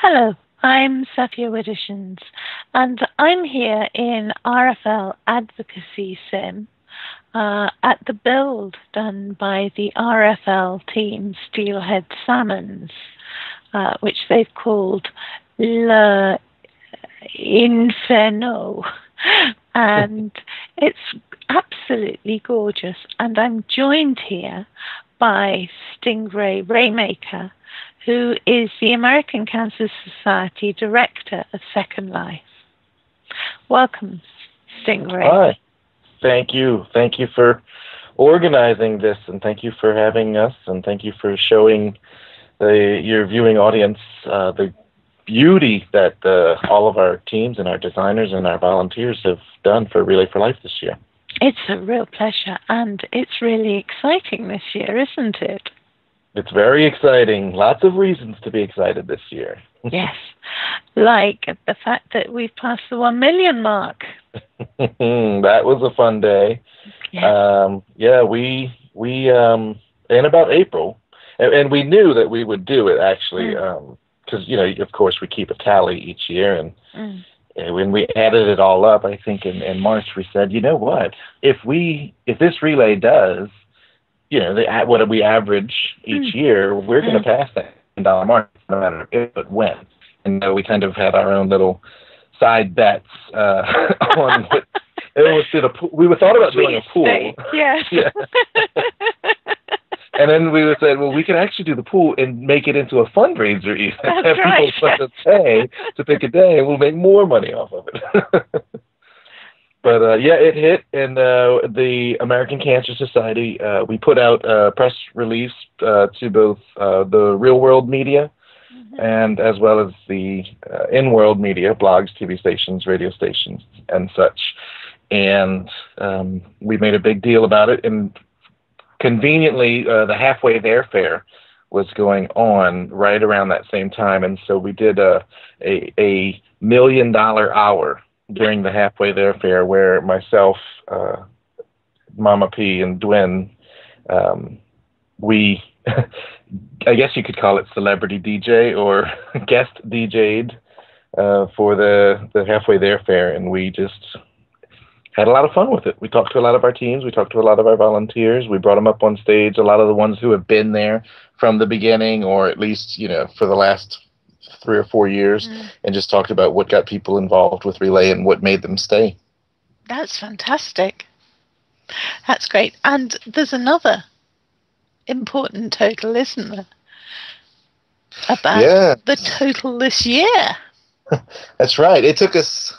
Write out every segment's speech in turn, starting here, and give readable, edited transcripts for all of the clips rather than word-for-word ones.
Hello, I'm Saffia Widdershins, and I'm here in RFL Advocacy Sim at the build done by the RFL team Steelhead Salmons, which they've called Le Inferno. And it's absolutely gorgeous. And I'm joined here by Stingray Raymaker, who is the American Cancer Society Director of Second Life. Welcome, Stingray. Hi. Thank you. Thank you for organizing this, and thank you for having us, and thank you for showing your viewing audience the beauty that all of our teams and our designers and our volunteers have done for Relay for Life this year. It's a real pleasure, and it's really exciting this year, isn't it? It's very exciting. Lots of reasons to be excited this year. Yes, like the fact that we've passed the 1 million mark. That was a fun day. Yes. We in about April, and we knew that we would do it actually, because of course we keep a tally each year, and when we added it all up, I think in March we said, you know what, if this relay does, what we average each year, we're going to pass that $1 mark no matter if but when. And we kind of had our own little side bets on what we thought about doing a pool. Yes. Yeah. And then we would say, well, we could actually do the pool and make it into a fundraiser even. That's right. People pay to pick a day, and we'll make more money off of it. But it hit, and the American Cancer Society, we put out a press release to both the real-world media and as well as the in-world media, blogs, TV stations, radio stations, and such. And we made a big deal about it, and conveniently, the Halfway There Fair was going on right around that same time, and so we did a $1 million hour during the Halfway There Fair, where myself, Mama P, and Dwyn, we, I guess you could call it celebrity DJ or guest DJ'd for the Halfway There Fair, and we just had a lot of fun with it. We talked to a lot of our teams, we talked to a lot of our volunteers, we brought them up on stage, a lot of the ones who have been there from the beginning, or at least, for the last 3 or 4 years, and just talked about what got people involved with Relay and what made them stay. That's fantastic. That's great. And there's another important total, isn't there? About the total this year. That's right. It took us,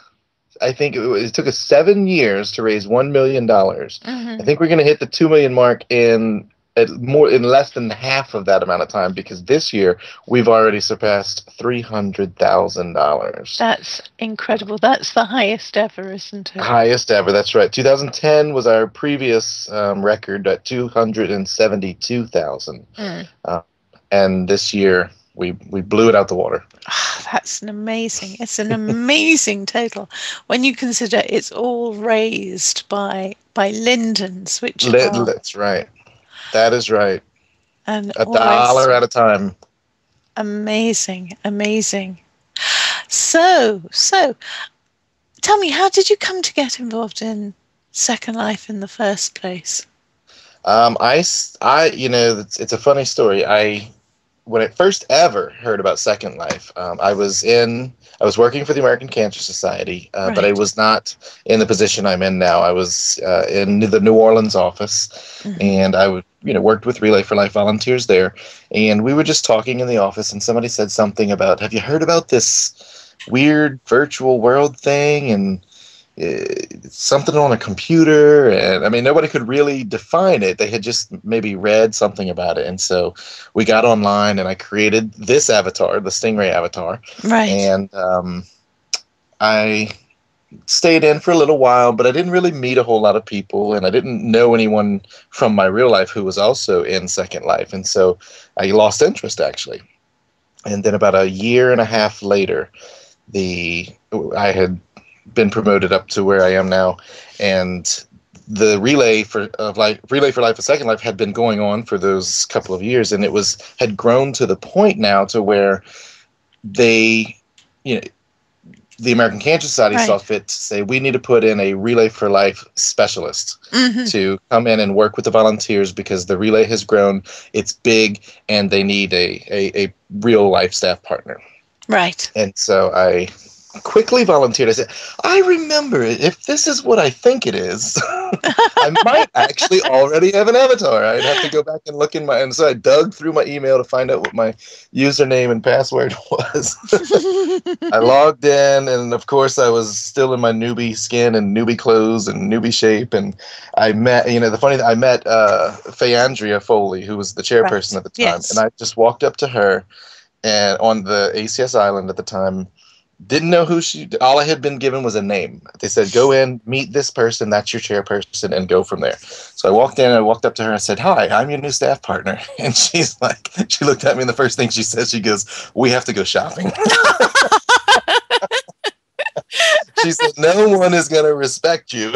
I think it took us 7 years to raise $1 million. I think we're going to hit the 2 million mark in less than half of that amount of time, because this year we've already surpassed $300,000. That's incredible. That's the highest ever, isn't it? Highest ever. That's right. 2010 was our previous record at 272,000, and this year we blew it out the water. Oh, that's it's an amazing total when you consider it's all raised by Linden's, which that's right. That is right. And $1 at a time. Amazing. So tell me, how did you come to get involved in Second Life in the first place? It's a funny story. When I first ever heard about Second Life, I was working for the American Cancer Society, but I was not in the position I'm in now. I was in the New Orleans office, and I worked with Relay for Life volunteers there. And we were just talking in the office, and somebody said something about, have you heard about this weird virtual world thing? And something on a computer, and I mean, nobody could really define it. They had just maybe read something about it, and so we got online, and I created this avatar, the Stingray avatar. Right. And I stayed in for a little while, but I didn't really meet a whole lot of people, and I didn't know anyone from my real life who was also in Second Life, and so I lost interest, actually. And then about a year and a half later, I had been promoted up to where I am now, and the Relay for Life of Second Life had been going on for those couple of years, and had grown to the point now to where they, you know, the American Cancer Society saw fit to say, we need to put in a Relay for Life specialist to come in and work with the volunteers because the relay has grown, it's big, and they need a real life staff partner. Right. And so I quickly volunteered. I said, I remember it. If this is what I think it is, I might actually already have an avatar. I'd have to go back and look in my... And so I dug through my email to find out what my username and password was. I logged in, and of course I was still in my newbie skin and newbie clothes and newbie shape. And I met, the funny thing, I met Fayandria Foley, who was the chairperson at the time. Yes. And I just walked up to her and on the ACS Island at the time. Didn't know who all I had been given was a name. They said, go in, meet this person, that's your chairperson, and go from there. So I walked in, and I walked up to her and said, hi, I'm your new staff partner. And she's like, she looked at me, and the first thing she says, she goes, we have to go shopping. She said, no one is going to respect you.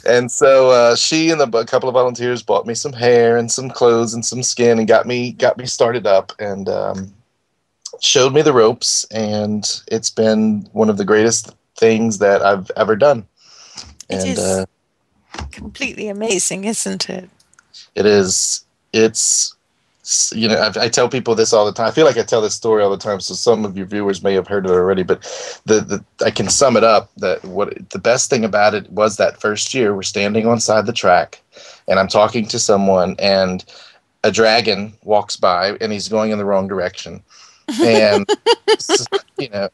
And so she and a couple of volunteers bought me some hair and some clothes and some skin and got me started up, and showed me the ropes, and it's been one of the greatest things that I've ever done. It is completely amazing, isn't it? It is. It's, I tell people this all the time. I feel like I tell this story all the time, so some of your viewers may have heard it already, but I can sum it up that the best thing about it was that first year we're standing on side the track, and I'm talking to someone, and a dragon walks by, and he's going in the wrong direction. And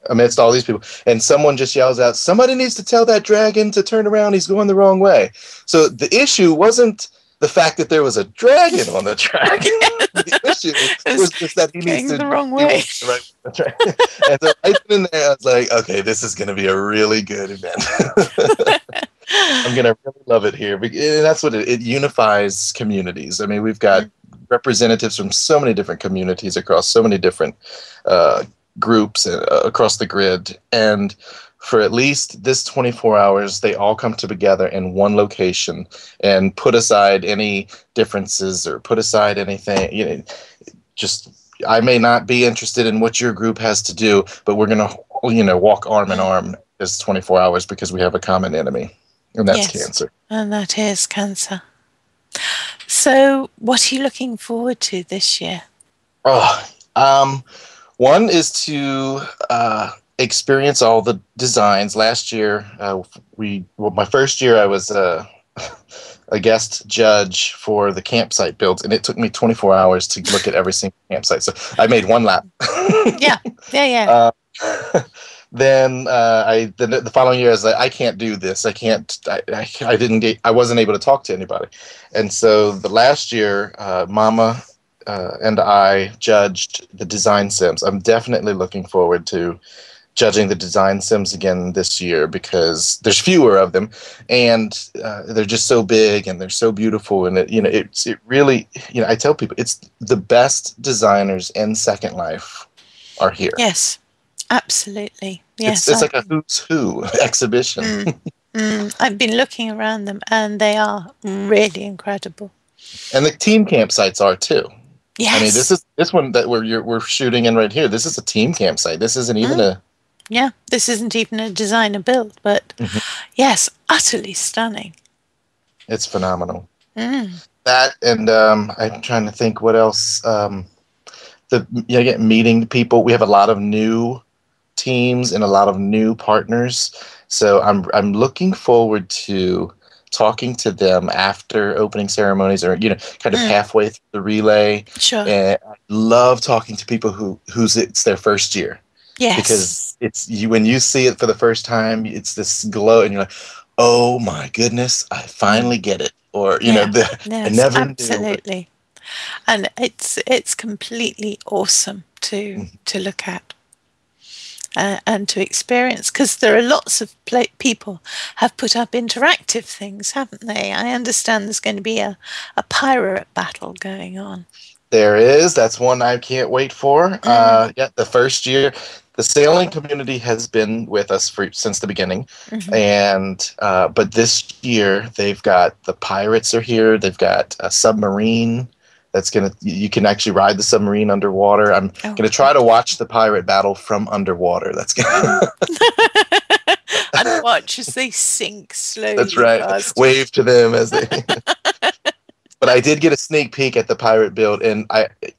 amidst all these people, and someone just yells out, somebody needs to tell that dragon to turn around, he's going the wrong way. So the issue wasn't the fact that there was a dragon on the track. The issue was just that he needs to the wrong way. And so right in there, I was like, okay, this is going to be a really good event. I'm going to really love it here. And that's what it unifies communities. I mean, we've got representatives from so many different communities across so many different groups across the grid. And for at least this 24 hours, they all come together in one location and put aside any differences or put aside anything. I may not be interested in what your group has to do, but we're going to, walk arm in arm this 24 hours because we have a common enemy, and that's cancer. And that is cancer. So what are you looking forward to this year? One is to experience all the designs. Last year, my first year, I was a guest judge for the campsite builds, and it took me 24 hours to look at every single campsite. So I made one lap. Yeah. Then the following year, I was like, I can't do this. I can't. I wasn't able to talk to anybody, and so the last year, Mama and I judged the design sims. I'm definitely looking forward to judging the design sims again this year because there's fewer of them, and they're just so big and they're so beautiful, and it really, I tell people it's the best designers in Second Life are here. Yes. Absolutely. Yes. It's like a who's who exhibition. I've been looking around them, and they are really incredible. And the team campsites are too. Yes. I mean, this one that we're shooting in right here. This is a team campsite. This isn't even a. Yeah, this isn't even a designer build, but yes, utterly stunning. It's phenomenal. That, and I'm trying to think what else. Meeting people. We have a lot of new teams and a lot of new partners. So I'm looking forward to talking to them after opening ceremonies or, kind of halfway through the relay. Sure. And I love talking to people whose it's their first year. Yes. Because when you see it for the first time, it's this glow and you're like, oh my goodness, I finally get it. Or, I never absolutely. knew. And it's completely awesome to look at and to experience, because there are lots of people have put up interactive things, haven't they? I understand there's going to be a pirate battle going on. There is. That's one I can't wait for. The first year, the sailing community has been with us since the beginning, and but this year they've got the pirates are here. They've got a submarine That's you can actually ride the submarine underwater. I'm gonna try to watch the pirate battle from underwater. That's gonna and watch as they sink slowly. That's right. Past. Wave to them as they. But I did get a sneak peek at the pirate build, and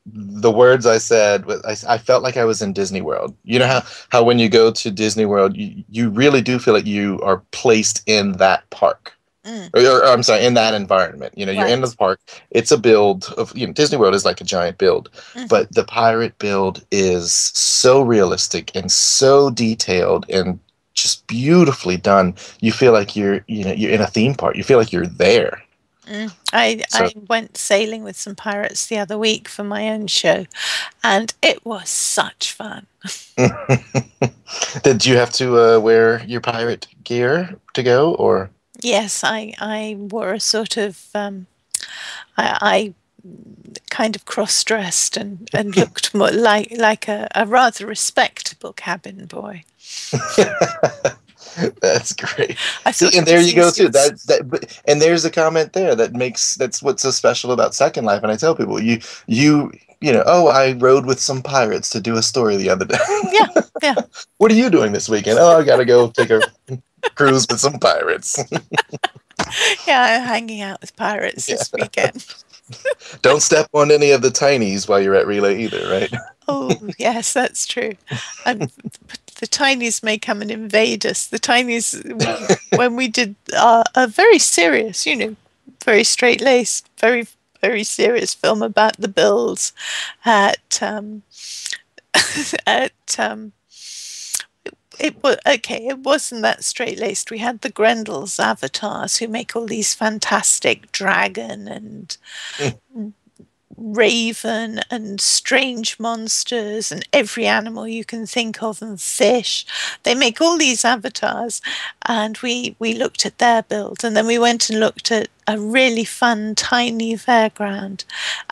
the words I said, I felt like I was in Disney World. You know how when you go to Disney World, you really do feel like you are placed in that park. Or I'm sorry, in that environment. You know, you're in the park. It's a build of, Disney World is like a giant build, but the pirate build is so realistic and so detailed and just beautifully done. You feel like you're in a theme park. You feel like you're there. I went sailing with some pirates the other week for my own show, and it was such fun. Did you have to wear your pirate gear to go, or? Yes, I wore a sort of I kind of cross-dressed and looked more like a rather respectable cabin boy. That's great. See, and there you go too. And there's a comment there that's what's so special about Second Life. And I tell people, I rode with some pirates to do a story the other day. Yeah. What are you doing this weekend? Oh, I gotta go take a cruise with some pirates. Yeah, I'm hanging out with pirates this weekend. Don't step on any of the tinies while you're at Relay either, right? Oh, yes, that's true. The tinies may come and invade us. The tinies, when we did a very serious, very straight-laced, very, very serious film about the Bills it wasn't that straight-laced. We had the Grendel's avatars who make all these fantastic dragon and raven and strange monsters and every animal you can think of and fish. They make all these avatars, and we looked at their build, and then we went and looked at a really fun tiny fairground.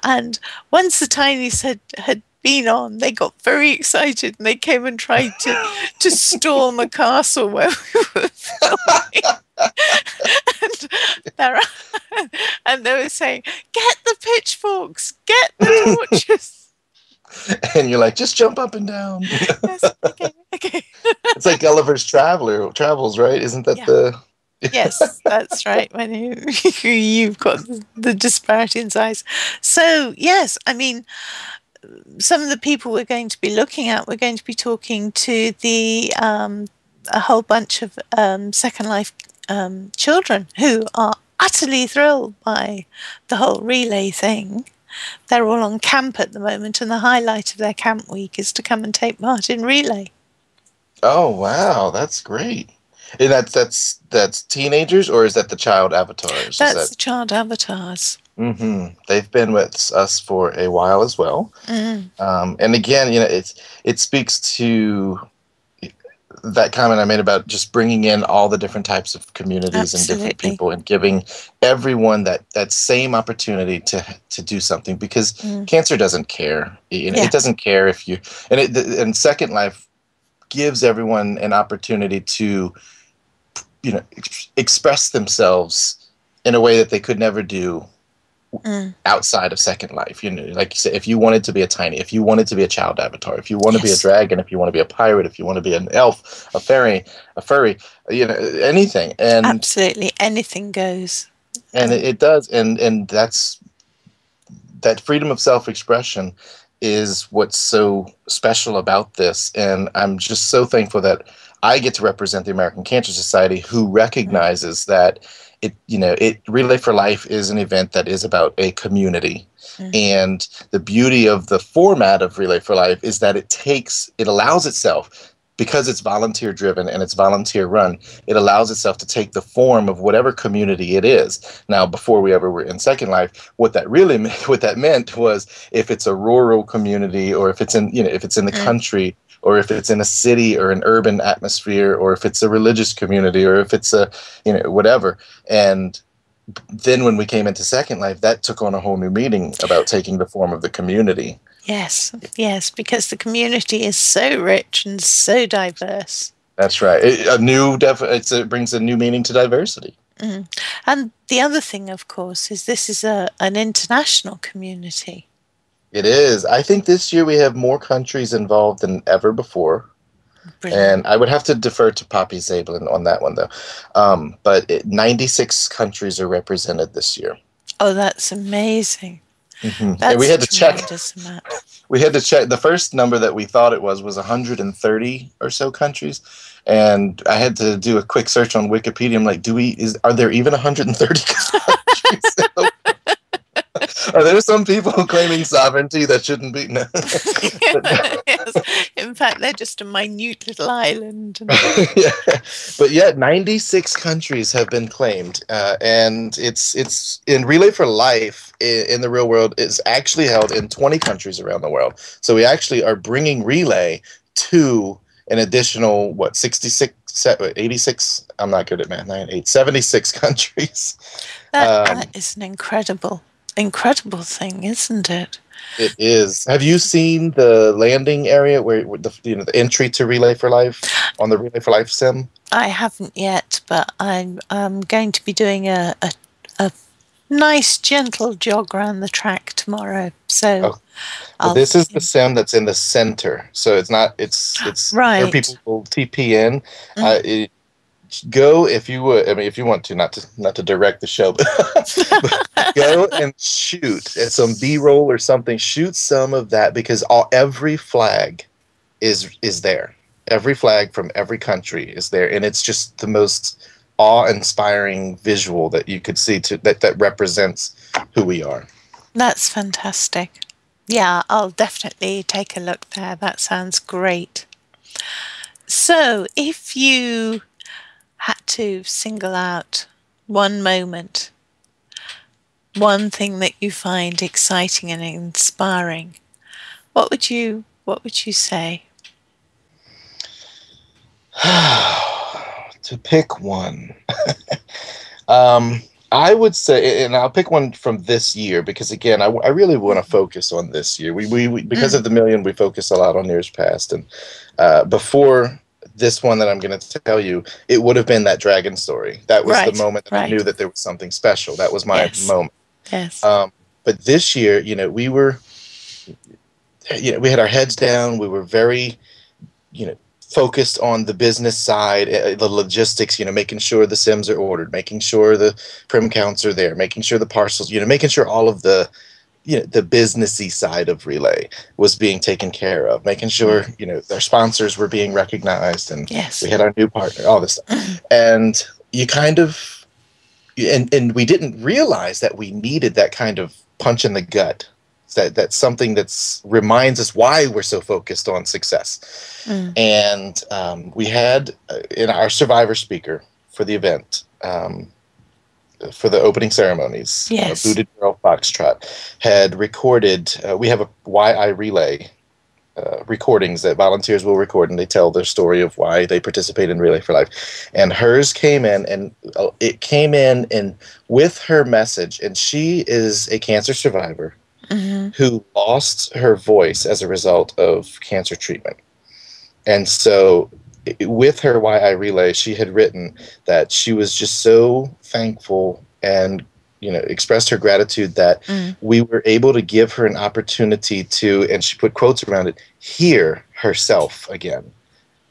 And once the tinies had been on, they got very excited and they came and tried to storm a castle where we were filming. and they were saying, "Get the pitchforks, get the torches." And you're like, just jump up and down. Yes, okay. It's like Gulliver's Travels, right? Isn't that the... Yes, that's right. When you've got the disparity in size. So, yes, I mean, some of the people we're going to be looking at, we're going to be talking to a whole bunch of Second Life children who are utterly thrilled by the whole relay thing. They're all on camp at the moment, and the highlight of their camp week is to come and take part in relay. Oh, wow, that's great. And that's teenagers, or is that the child avatars? That's the child avatars. Mm-hmm. They've been with us for a while as well. And again, it speaks to that comment I made about just bringing in all the different types of communities and different people, and giving everyone that same opportunity to do something, because cancer doesn't care. It doesn't care if you, and Second Life gives everyone an opportunity to express themselves in a way that they could never do outside of Second Life. Like you said, if you wanted to be a tiny, if you wanted to be a child avatar, if you want to be a dragon, if you want to be a pirate, if you want to be an elf, a fairy, a furry, anything. And absolutely anything goes. And it does. And that's that freedom of self-expression is what's so special about this. And I'm just so thankful that I get to represent the American Cancer Society, who recognizes that Relay for Life is an event that is about a community. And the beauty of the format of Relay for Life is that it allows itself, because it's volunteer driven and it's volunteer run, it allows itself to take the form of whatever community it is. Now, before we ever were in Second Life, what that meant was, if it's a rural community, or if it's in the country, or if it's in a city or an urban atmosphere, or if it's a religious community, or if it's whatever. And then when we came into Second Life, that took on a whole new meaning about taking the form of the community. Yes, because the community is so rich and so diverse. That's right. It brings a new meaning to diversity. Mm. And the other thing, of course, is this is an international community. It is. I think this year we have more countries involved than ever before. Brilliant. And I would have to defer to Poppy Zabelin on that one, though. 96 countries are represented this year. Oh, that's amazing. Mm-hmm. That's and we had to check. Amount. We had to check. The first number that we thought it was 130 or so countries, and I had to do a quick search on Wikipedia. I'm like, are there even 130 countries? Are there some people claiming sovereignty that shouldn't be? No. Yes. In fact, they're just a minute little island. Yeah. But yeah, 96 countries have been claimed, and it's in Relay for Life in the real world is actually held in 20 countries around the world. So we actually are bringing Relay to an additional 66, 86. I'm not good at math. 76 countries. That is an incredible thing, isn't it? It is. Have you seen the landing area where the entry to Relay for Life on the Relay for Life sim? I haven't yet, but I'm going to be doing a nice gentle jog around the track tomorrow. So this is the sim that's in the center. So it's not. It's right. Where people will TP in. Go if you would. I mean, if you want to, not to direct the show, but go and shoot at some B-roll or something. Shoot some of that because every flag is there. Every flag from every country is there, and it's just the most awe-inspiring visual that you could see that represents who we are. That's fantastic. Yeah, I'll definitely take a look there. That sounds great. So, if you had to single out one moment, one thing that you find exciting and inspiring, what would you say? To pick one. I would say, and I'll pick one from this year because again, I really want to focus on this year. We because of the million, we focus a lot on years past, and before this one that I'm going to tell you, it would have been that dragon story. That was the moment that I knew that there was something special. That was my moment. Yes. But this year, we had our heads down. We were very, focused on the business side, the logistics, making sure the sims are ordered, making sure the prim counts are there, making sure the parcels, making sure all of the the businessy side of Relay was being taken care of, making sure, their sponsors were being recognized, and we had our new partner, all this stuff. And you kind of, and we didn't realize that we needed that kind of punch in the gut. That's something that's reminds us why we're so focused on success. And we had in our survivor speaker for the event, for the opening ceremonies, Booted Girl Foxtrot had recorded. We have a YI Relay recordings that volunteers will record, and they tell their story of why they participate in Relay for Life. And hers came in, and it came in and with her message. And she is a cancer survivor who lost her voice as a result of cancer treatment. And so with her YI Relay, she had written that she was just so thankful and, expressed her gratitude that we were able to give her an opportunity to, and she put quotes around it, hear herself again.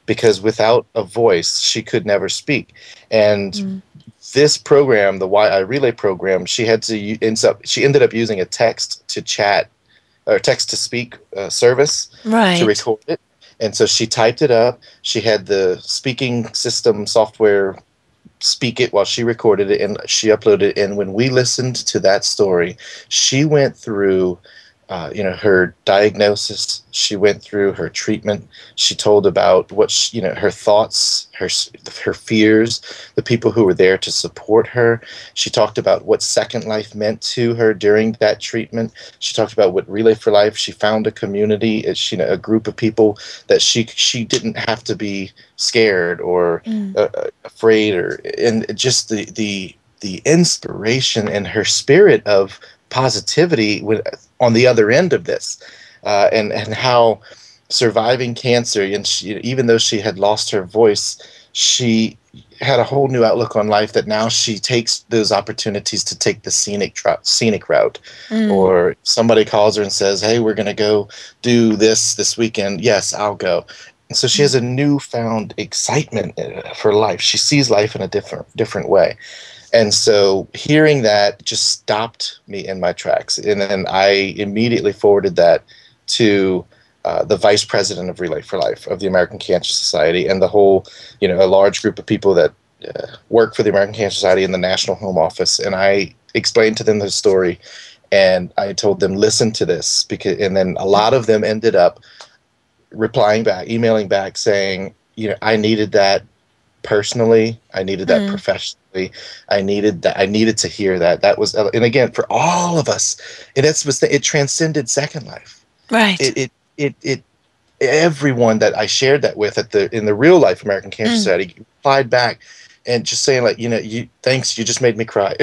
Because without a voice, she could never speak. And this program, the YI Relay program, she ended up using a text to chat or text to speak service to record it. And so she typed it up. She had the speaking system software speak it while she recorded it, and she uploaded it. And when we listened to that story, she went through her diagnosis. She went through her treatment. She told about what her thoughts, her fears, the people who were there to support her. She talked about what Second Life meant to her during that treatment. She talked about what Relay for Life. She found a community, a group of people that she didn't have to be scared or afraid, and just the inspiration and her spirit of positivity on the other end of this, and how surviving cancer, and even though she had lost her voice, she had a whole new outlook on life, that now she takes those opportunities to take the scenic route. Or somebody calls her and says, hey, we're going to go do this weekend. Yes, I'll go. And so she has a newfound excitement for life. She sees life in a different way. And so hearing that just stopped me in my tracks. And then I immediately forwarded that to the vice president of Relay for Life of the American Cancer Society, and the whole, a large group of people that work for the American Cancer Society in the National Home Office. And I explained to them the story, and I told them, listen to this, and then a lot of them ended up replying back, emailing back, saying, I needed that personally. I needed that professionally. I needed to hear that. That was, and again, for all of us, it transcended Second Life. Right. It everyone that I shared that with in the real life American Cancer Society replied back and just saying, like, thanks, you just made me cry.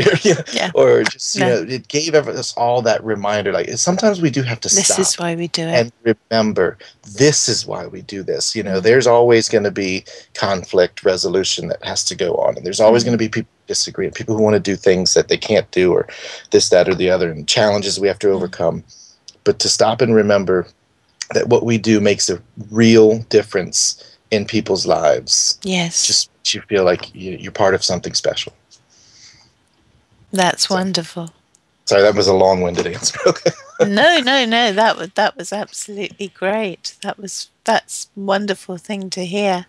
Or just, it gave us all that reminder. Like, sometimes we do have to stop. This is why we do it. And remember, this is why we do this. There's always going to be conflict resolution that has to go on. And there's always going to be people who disagree, and people who want to do things that they can't do, or this, that, or the other, and challenges we have to overcome. But to stop and remember that what we do makes a real difference in people's lives. Yes. Just makes you feel like you're part of something special. That's wonderful. Sorry, that was a long-winded answer. Okay. No. That was absolutely great. That's a wonderful thing to hear.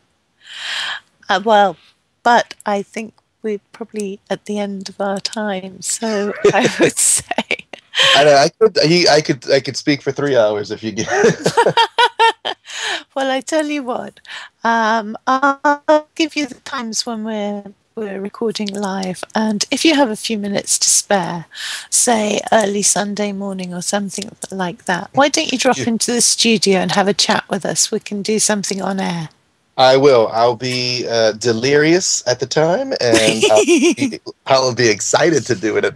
But I think we're probably at the end of our time. So I would say. I know. I could speak for 3 hours if you get. Well, I tell you what. I'll give you the times when we're recording live, and if you have a few minutes to spare, say early Sunday morning or something like that, why don't you drop into the studio and have a chat with us? We can do something on air. I will. I'll be delirious at the time, and I'll be excited to do it.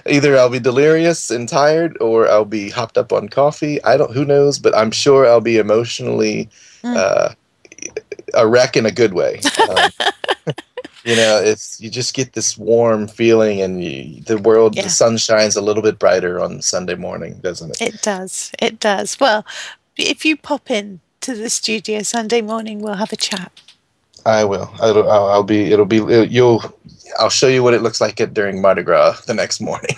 Either I'll be delirious and tired, or I'll be hopped up on coffee. Who knows? But I'm sure I'll be emotionally a wreck in a good way. You just get this warm feeling, and the sun shines a little bit brighter on Sunday morning, doesn't it? It does. It does. Well, if you pop in to the studio Sunday morning, we'll have a chat. I will. I'll show you what it looks like during Mardi Gras the next morning.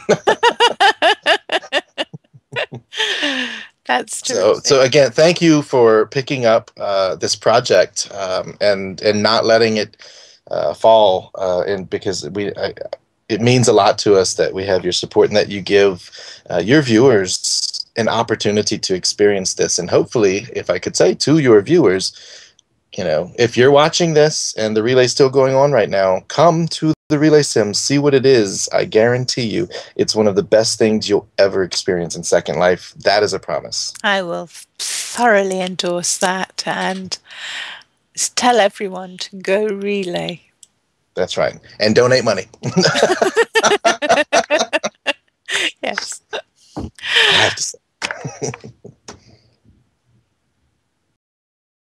That's true. So again, thank you for picking up this project and not letting it fall. Because it means a lot to us that we have your support, and that you give your viewers an opportunity to experience this. And hopefully, if I could say to your viewers, if you're watching this and the relay's still going on right now, come to the Relay Sim, see what it is. I guarantee you it's one of the best things you'll ever experience in Second Life. That is a promise. I will thoroughly endorse that, and tell everyone to go Relay. That's right. And donate money.